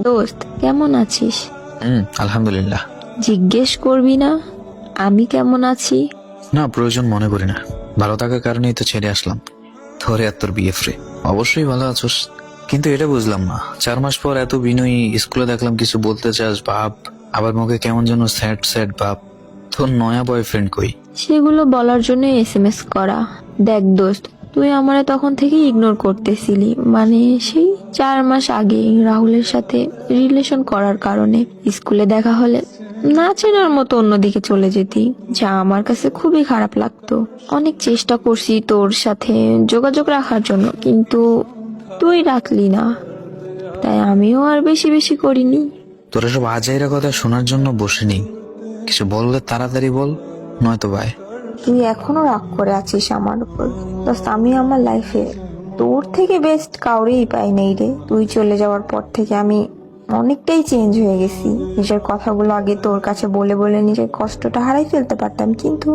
দোস্ত কেমন আছিস? আলহামদুলিল্লাহ। জিজ্ঞেস করবি না আমি কেমন আছি? না, প্রয়োজন মনে করি না। ভালো থাকার কারণেই তো ছেড়ে আসলাম। ধরে আর তোর বিয়ে ফ্রি। অবশ্যই ভালো আছোস, কিন্তু এটা বুঝলাম না, 4 মাস পর এত বিনয়ী, স্কুলে দেখলাম কিছু বলতে চাস ভাব, আবার মুখে কেমন যেন স্যাড স্যাড ভাব। তোর নয়া বয়ফ্রেন্ড কই? সেগুলো বলার জন্য এসএমএস করা। দেখ দোস্ত, তুই আমারে তখন থেকে ইগনোর করতেছিলি, মানে সেই 4 মাস আগে রাহুলের সাথে রিলেশন করার কারণে স্কুলে দেখা হলে না চেনার মতো অন্যদিকে চলে যেতি, যা আমার কাছে খুবই খারাপ লাগতো। অনেক চেষ্টা করছি তোর সাথে যোগাযোগ রাখার জন্য, কিন্তু তুই রাখলি না, তাই আমিও আর বেশি বেশি করিনি। তোর এসব আজাইরা কথা শোনার জন্য বসে নেই। কিছু বললে তাড়াতাড়ি বল, নয়তো বাই। তুই এখনো রাগ করে আছিস আমার উপর? দোস্ত, আমি আমার লাইফে তোর থেকে বেস্ট কাউরেই পাই নাই রে। তুই চলে যাওয়ার পর থেকে আমি অনেকটাই চেঞ্জ হয়ে গেছি। নিজের কথাগুলো আগে তোর কাছে বলে বলে নিজের কষ্টটা হারাই ফেলতে পারতাম, কিন্তু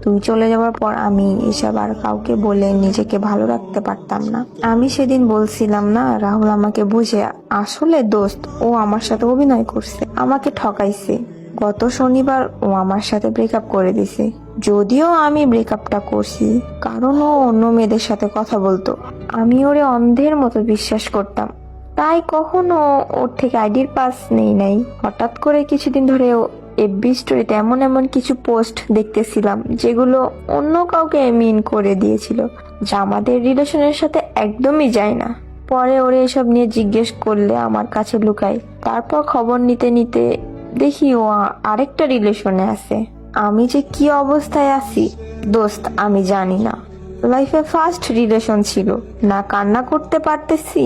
তুই চলে যাওয়ার পর আমি এসব আর কাউকে বলে নিজেকে ভালো রাখতে পারতাম না। আমি সেদিন বলছিলাম না, রাহুল আমাকে বুঝে। আসলে দোস্ত, ও আমার সাথে অভিনয় করছে, আমাকে ঠকাইছে। গত শনিবার ও আমার সাথে ব্রেকআপ করে দিছে। যদিও আমি ব্রেকআপটা করছি কারণ ও অন্য মেয়েদের সাথে কথা বলতো, আমি ওরে অন্ধের মতো বিশ্বাস করতাম, তাই কখনো ওর থেকে আইডির পাস নেই নাই। হঠাৎ করে কিছুদিন ধরে এফবি স্টোরিতে এমন এমন কিছু পোস্ট দেখতেছিলাম যেগুলো অন্য কাউকে মিন করে দিয়েছিল, যা আমাদের রিলেশনের সাথে একদমই যায় না। পরে ওরে এসব নিয়ে জিজ্ঞেস করলে আমার কাছে লুকায়। তারপর খবর নিতে নিতে দেখি ও আরেকটা রিলেশনে আছে। আমি যে কি অবস্থায় আছি দোস্ত আমি জানি না। লাইফে ফার্স্ট রিলেশন ছিল, না কান্না করতে পারতেছি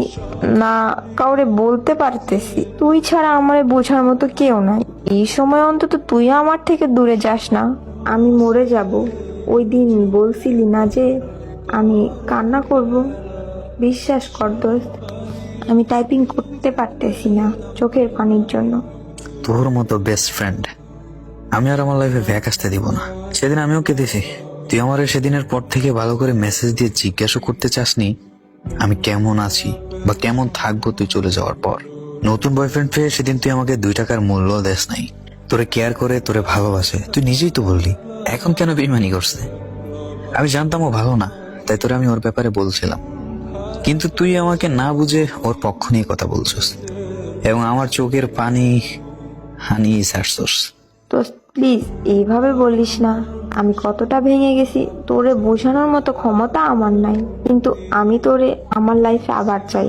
না কাউরে বলতে পারতেছি। তুই ছাড়া আমারে বোঝার মতো কেউ নাই। এই সময় অন্তত তুই আমার থেকে দূরে যাস না, আমি মরে যাব। ওই দিন বলছিলি না যে আমি কান্না করব? বিশ্বাস কর দোস্ত, আমি টাইপিং করতে পারতেছি না চোখের পানির জন্য। তোর মতো বেস্ট ফ্রেন্ড আমি আর আমার লাইফে ব্যাক আসতে দিব না। সেদিন আমিও কেঁদেছি। তুই আমার সেদিনের পর থেকে ভালো করে মেসেজ দিয়ে জিজ্ঞাসা করতে চাসনি আমি কেমন আছি বা কেমন থাকবো তুই চলে যাওয়ার পর। নতুন বয়ফ্রেন্ড পেয়ে সেদিন তুই আমাকে 2 টাকার মূল্য দেস নাই। তোরে কেয়ার করে, তোরে ভালোবাসে, তুই নিজেই তো বললি। এখন কেন বেইমানি করছে? আমি জানতাম ও ভালো না, তাই তোরে আমি ওর ব্যাপারে বলছিলাম, কিন্তু তুই আমাকে না বুঝে ওর পক্ষ নিয়ে কথা বলছিস এবং আমার চোখের পানি হানি ছাড়ছস। তো প্লিজ এইভাবে বলিস না। আমি কতটা ভেঙে গেছি তোরে বোঝানোর মতো ক্ষমতা আমার নাই, কিন্তু আমি তোরে আমার লাইফে আবার চাই।